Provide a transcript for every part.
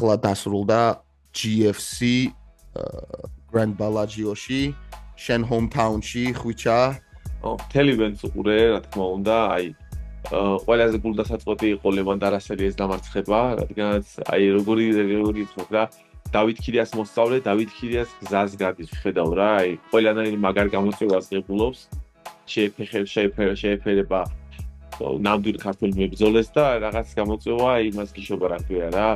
ახლა დასრულდა GFC Grand Bellagio-ში, შენ hometown-ში, ხვიჩა. მთელი ივენტს უყურე, რა თქმა უნდა, ყველაზე გულდასაწყოთი იყო ლევან დარასელიეს დამარცხება, რადგანაც როგორი თქვა რა, დავით ქირიას მოსწავლე, დავით ქირიას გზას გადის, ხედავ რა, ყველანაირი მაგარ გამოწვევას ღებულობს, შეეფერება ნამდვილ ქართულ მებრძოლეს და რაღაც გამოწვევა იმას გიშობა რა ქვია რა.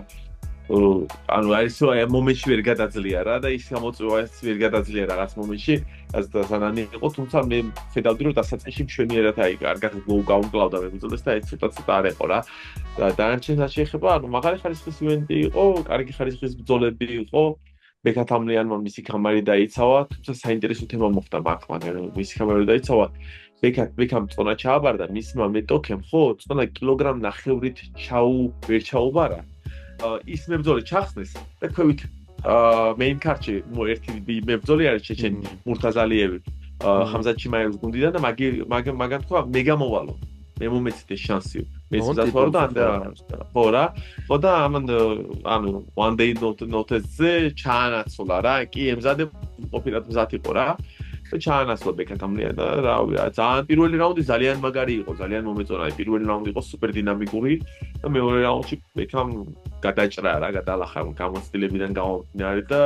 ანუ ეს მომენტში ვერ გადაძლია რა და ის გამოწვევას ვერ გადაძლია რაღაც მომენტში, რაც სანანი იყო, თუმცა მე ხედავდი რომ დასაწყისში მშვენიერად კარგად გაუმკლავდა მებრძოლეს და ეს ცოტა არ ეყო რა. და დანარჩენს შეეხება, ანუ მაგარი ხარისხის ივენტი იყო, კარგი ხარისხის ბრძოლები იყო. ბექათამლიანმა მისი კამარი დაიცავა, თუმცა საინტერესო თემა მოხდა მართლა, მისი კამარი დაიცავა. ბექამ წონა ჩააბარდა, მისმა მეტოქემ ხო, წონა კილოგრამ ნახევრით ვერ ჩაუბარა. ის მებრძოლი ჩახსნეს და ქვევით main card-ში ერთი მებრძოლი არის ჩეჩენი მურთაზალიევი, ხამზად ჩიმაიევის გუნდიდან და მაგან თქვა მე გამოვალო. მე მომეცით შანსი. მე ზუსტად და ხო რა. ხო და ანუ one day notice-ზე ჩაანაცვლა რა. კი ემზადე ყოფილად მზად იყო რა. ჩაანაცვლა ბექათამლიან და რავი, ძალიან პირველი რაუნდი ძალიან მაგარი იყო, ძალიან მომეწონა. პირველი რაუნდი იყო სუპერ დინამიკური და მეორე რაუნდში ბექამ გადაჭრა რა, გადალახა გამოცდილებიდან გამომდინარე და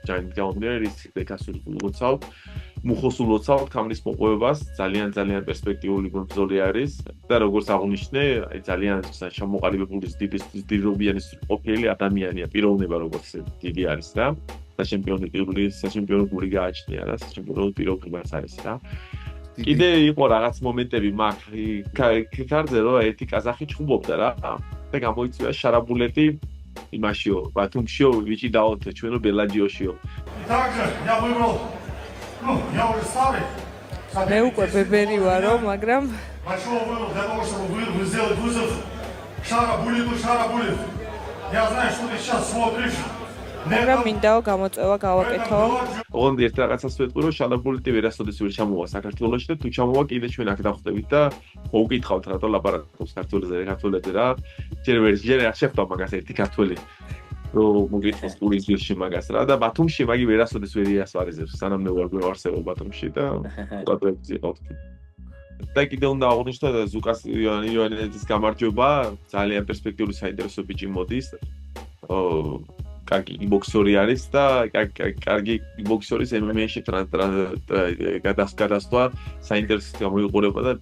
ჯაინტ გამომდინარე ის ბექას უცავ, მუხოსულ უცავ კამრის მოპოვებას, ძალიან პერსპექტიული მებრძოლი არის და როგორც აღნიშნე, ძალიან შემოყალიბებული დიდრობიანი ყოფილი ადამიანია, პიროვნება როგორც დიდი არის რა. საჩემპიონო გული გააჩნია რა, საჩემპიონო პიროვნებაც არის რა. კიდე იყო რაღაც მომენტები მაგ ქარზე რომ ერთი კაზახი ჩხუბობდა რა და გამოიწვია შარაბულეტი იმაშიო, ბათუმშიო, ვიჭი დაოთე ჩვენო ბელაჯიოშიო. მე უკვე ბებერი ვარო, მაგრამ მაგრამ მინდაო გამოწვევა გავაკეთო. ოღონდ ერთ რაღაცას ვეტყვი, რომ შარაბულეტი ვერასოდეს ვერ ჩამოვა საქართველოში და თუ ჩამოვა კიდე ჩვენ აქ დავხვდებით და მოვკითხავთ რატო ლაპარაკობს ქართველებზე რა. ჯერ არ შეხვდა მაგას ერთი ქართველი. რომ მოგიწევს ტურიზმში მაგას რა და ბათუმში მაგი ვერასოდეს ვერ იასვარეზებს, სანამ მე ვარ გვევარსებო ბათუმში და ყადრებზე ყავთ. და კიდე უნდა აღნიშნო ზუკას იონეძის გამარჯვება, ძალიან პერსპექტიული საინტერესო ბიჭი მოდის. კარგი ბოქსერი არის და კარგი ბოქსერის MMA-ში გადასვლა საინტერესო გამოიყურება და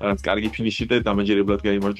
რაღაც კარგი ფინიში და დამაჯერებლად გაიმარჯვა.